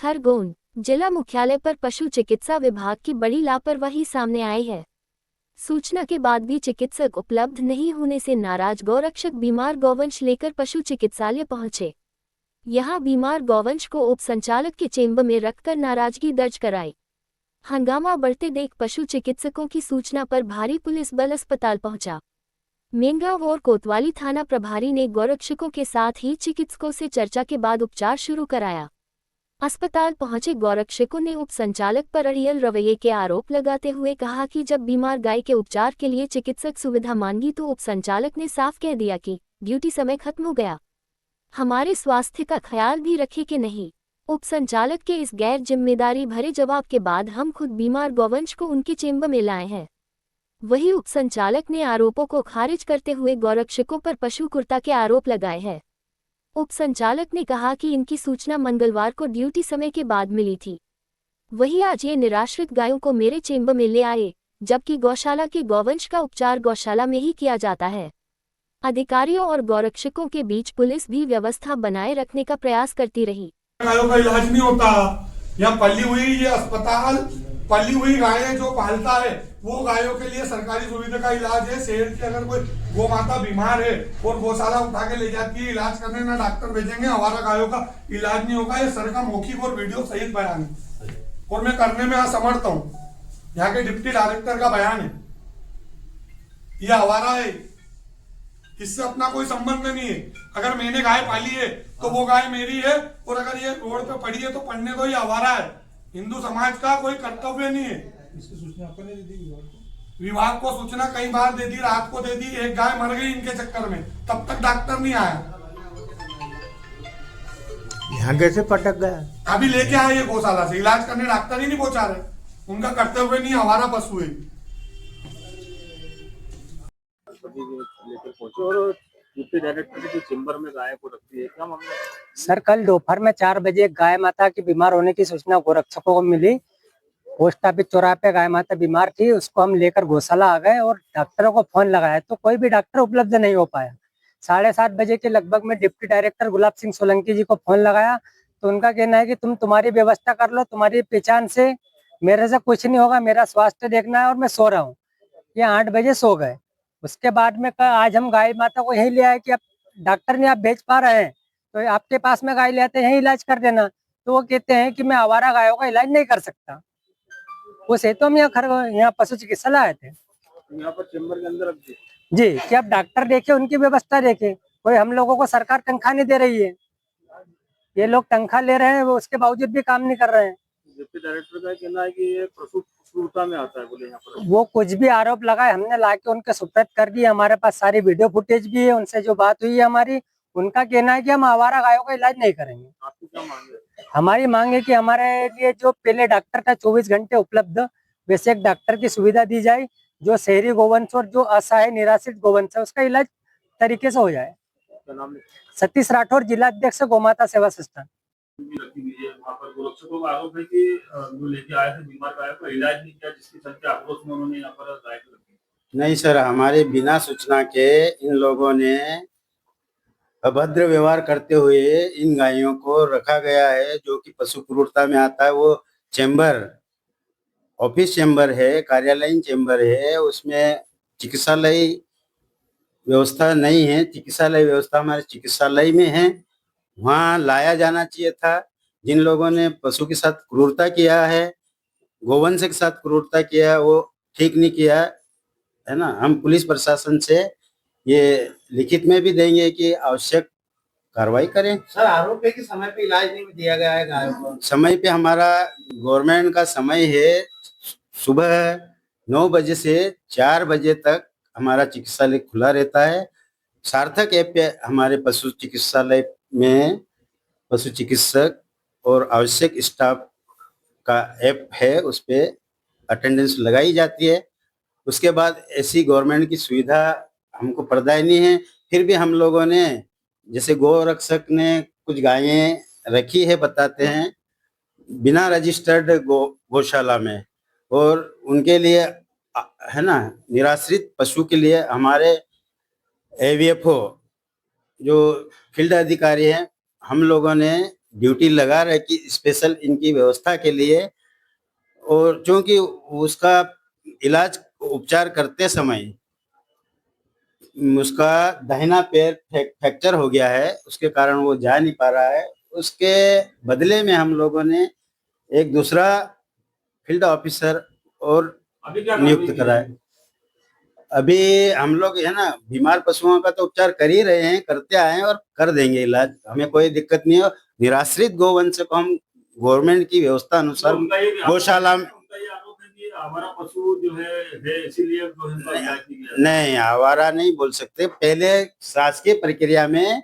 खरगोन जिला मुख्यालय पर पशु चिकित्सा विभाग की बड़ी लापरवाही सामने आई है। सूचना के बाद भी चिकित्सक उपलब्ध नहीं होने से नाराज गौरक्षक बीमार गौवंश लेकर पशु चिकित्सालय पहुंचे। यहां बीमार गौवंश को उप संचालक के चेंबर में रखकर नाराजगी दर्ज कराई। हंगामा बढ़ते देख पशु चिकित्सकों की सूचना पर भारी पुलिस बल अस्पताल पहुंचा। मेंगांव और कोतवाली थाना प्रभारी ने गौरक्षकों के साथ ही चिकित्सकों से चर्चा के बाद उपचार शुरू कराया। अस्पताल पहुंचे गौरक्षकों ने उप संचालक पर अड़ियल रवैये के आरोप लगाते हुए कहा कि जब बीमार गाय के उपचार के लिए चिकित्सक सुविधा मांगी तो उप संचालक ने साफ कह दिया कि ड्यूटी समय खत्म हो गया, हमारे स्वास्थ्य का ख्याल भी रखे कि नहीं। उप संचालक के इस गैर जिम्मेदारी भरे जवाब के बाद हम खुद बीमार गौवंश को उनके चेंबर में लाए हैं। वही उप संचालक ने आरोपों को खारिज करते हुए गौरक्षकों पर पशु कुर्ता के आरोप लगाए हैं। उप संचालक ने कहा कि इनकी सूचना मंगलवार को ड्यूटी समय के बाद मिली थी। वही आज ये निराश्रित गायों को मेरे चेंबर में ले आए, जबकि गौशाला के गौवंश का उपचार गौशाला में ही किया जाता है। अधिकारियों और गौरक्षकों के बीच पुलिस भी व्यवस्था बनाए रखने का प्रयास करती रही। गायों का इलाज नहीं होता। यहाँ पली हुई ये अस्पताल पली हुई गायें जो पालता है वो गायों के लिए सरकारी सुविधा का इलाज है। शहर की अगर कोई गौ माता बीमार है और गौशाला उठा के ले जाती है इलाज करने, ना डॉक्टर भेजेंगे, हमारा गायों का इलाज नहीं होगा। ये सर का मौखिक और वीडियो सहित बयान है और मैं करने में असमर्थ हूँ। यहाँ के डिप्टी डायरेक्टर का बयान है, ये आवारा है, इससे अपना कोई संबंध नहीं है। अगर मैंने गाय पाली है तो वो गाय मेरी है और अगर ये रोड पे पड़ी है तो पढ़ने दो, ये आवारा है। हिंदू समाज का कोई कर्तव्य नहीं है। इसकी सूचना आपने दे दी विभाग को सूचना कई बार दे दी, रात को दे दी। एक गाय मर गई इनके चक्कर में, तब तक डॉक्टर नहीं आया। यहाँ कैसे पटक गया? अभी लेके आए ये गौशाला से, इलाज करने डॉक्टर ही नहीं पहुंचा रहे। उनका कर्तव्य नहीं, हमारा पशु है। लेकर पहुंचे और डिप्टी डायरेक्टर के चेंबर में गाय को रखती है, क्या मामला? सर, कल दोपहर में 4 बजे गाय माता की बीमार होने की सूचना गोरक्षकों को मिली। पोस्ट ऑफिस चौराहे पे गाय माता बीमार थी, उसको हम लेकर गौशाला आ गए और डॉक्टरों को फोन लगाया तो कोई भी डॉक्टर उपलब्ध नहीं हो पाया। 7:30 बजे के लगभग में डिप्टी डायरेक्टर गुलाब सिंह सोलंकी जी को फोन लगाया तो उनका कहना है कि तुम्हारी व्यवस्था कर लो, तुम्हारी पहचान से मेरे से कुछ नहीं होगा, मेरा स्वास्थ्य देखना है और मैं सो रहा हूँ। ये 8 बजे सो गए। उसके बाद में आज हम गाय माता को यही ले आए कि अब डॉक्टर ने आप भेज पा रहे हैं तो आपके पास में गाय ले आते हैं, यही इलाज कर देना। तो वो कहते हैं कि मैं आवारा गायों का इलाज नहीं कर सकता। उस हेतु हम यहाँ पशु चिकित्सालय आए थे। यहाँ पर चेंबर के अंदर जी, कि आप डॉक्टर देखे, उनकी व्यवस्था देखे। कोई हम लोगों को सरकार तनख्वाह नहीं दे रही है, ये लोग तनख्वाह ले रहे हैं, वो उसके बावजूद भी काम नहीं कर रहे हैं। डिप्टी डायरेक्टर का कहना है कि ये पशु क्रूरता में आता है, बोले यहाँ पर वो कुछ भी आरोप लगाए, हमने लाके उनके सुपुर्द कर दिए। हमारे पास सारी वीडियो फुटेज भी है, उनसे जो बात हुई है हमारी। उनका कहना है कि हम आवारा गायों का इलाज नहीं करेंगे। आपकी क्या मांग है? हमारी मांग है कि हमारे लिए जो पहले डॉक्टर था 24 घंटे उपलब्ध, वैसे एक डॉक्टर की सुविधा दी जाए जो शहरी गोवंश और जो असहाय निराश्रित गोवंश है उसका इलाज तरीके से हो जाए। सतीश राठौर, जिला अध्यक्ष गौमाता सेवा संस्थान। गोरक्षकों का आरोप है कि जो लेके आए थे बीमार गाय को इलाज नहीं किया, जिसके चलते आक्रोश में उन्होंने यहाँ पर गाय को रखी। नहीं सर, हमारे बिना सूचना के इन लोगों ने अभद्र व्यवहार करते हुए इन गायों को रखा गया है, जो कि पशु क्रूरता में आता है। वो चेंबर ऑफिस चेंबर है, कार्यालयीन चेंबर है, उसमें चिकित्सालय व्यवस्था नहीं है। चिकित्सालय व्यवस्था हमारे चिकित्सालय में है, वहाँ लाया जाना चाहिए था। जिन लोगों ने पशु के साथ क्रूरता किया है, गोवंश के साथ क्रूरता किया है, वो ठीक नहीं किया है ना। हम पुलिस प्रशासन से ये लिखित में भी देंगे कि आवश्यक कार्रवाई करें। सर, आरोप है कि समय पे इलाज नहीं दिया गया है गायों को। समय पे हमारा गवर्नमेंट का समय है, सुबह 9 बजे से 4 बजे तक हमारा चिकित्सालय खुला रहता है। सार्थक ऐप पे हमारे पशु चिकित्सालय में पशु चिकित्सक और आवश्यक स्टाफ का ऐप है, उस पे अटेंडेंस लगाई जाती है। उसके बाद ऐसी गवर्नमेंट की सुविधा हमको प्रदाय नहीं है। फिर भी हम लोगों ने, जैसे गोरक्षक ने कुछ गायें रखी है, बताते हैं बिना रजिस्टर्ड गौशाला में, और उनके लिए है ना, निराश्रित पशु के लिए हमारे AVFO जो फील्ड अधिकारी हैं, हम लोगों ने ड्यूटी लगा रखी स्पेशल इनकी व्यवस्था के लिए। और क्योंकि उसका इलाज उपचार करते समय उसका दाहिना पैर फ्रैक्चर हो गया है, उसके कारण वो जा नहीं पा रहा है। उसके बदले में हम लोगों ने एक दूसरा फील्ड ऑफिसर और अभी क्या नियुक्त करा है। अभी हम लोग है ना, बीमार पशुओं का तो उपचार कर ही रहे हैं, करते आए हैं और कर देंगे इलाज, हमें कोई दिक्कत नहीं है। निराश्रित गोवंश को हम गवर्नमेंट की व्यवस्था अनुसार गौशाला में, उनका ये आरोप है कि हमारा पशु जो है इसीलिए जो है उनका इलाज नहीं किया। नहीं, आवारा नहीं बोल सकते। पहले शासकीय प्रक्रिया में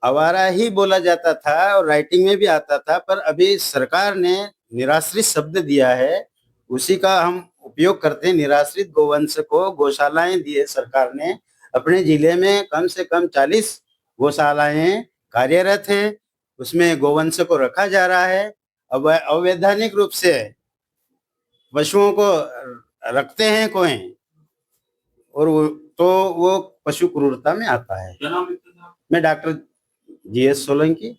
आवारा ही बोला जाता था और राइटिंग में भी आता था, पर अभी सरकार ने निराश्रित शब्द दिया है, उसी का हम उपयोग करते हैं। निराश्रित गोवंश को गौशालाएं दी है सरकार ने। अपने जिले में कम से कम 40 गौशालाएं कार्यरत हैं, उसमें गोवंश को रखा जा रहा है। अब अवैधानिक रूप से पशुओं को रखते हैं कोई, और वो पशु क्रूरता में आता है। क्या नाम लिखते थे आप? मैं डॉक्टर GS सोलंकी,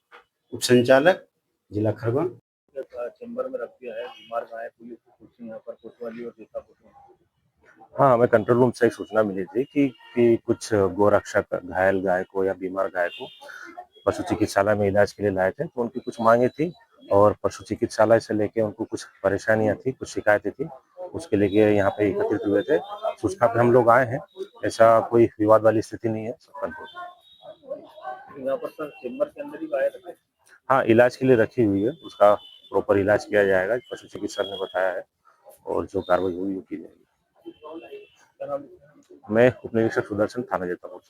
उप संचालक, जिला खरगोन। चैम्बर में रख दिया है बीमार गाय को, यहाँ पर कोतवाली और देसा पशु। हाँ, हमें कंट्रोल रूम से एक सूचना मिली थी कि कुछ गोरक्षक घायल गाय को या बीमार गाय को पशु चिकित्सालय में इलाज के लिए लाए थे। तो उनकी कुछ मांगे थी और पशु चिकित्सालय से लेके उनको कुछ परेशानियां थी, कुछ शिकायतें थी, उसके लेके यहाँ पे एकत्रित हुए थे। सूचना पे हम लोग आए हैं, ऐसा कोई विवाद वाली स्थिति नहीं है, सब कंट्रोल। यहाँ पर सर चैम्बर के अंदर ही गाय रखे? हाँ, इलाज के लिए रखी हुई है, उसका प्रॉपर इलाज किया जाएगा, पशु चिकित्सक ने बताया है, और जो कार्रवाई हुई वो की जाएगी। मैं उप निरीक्षक सुदर्शन, थाना जैतापुर।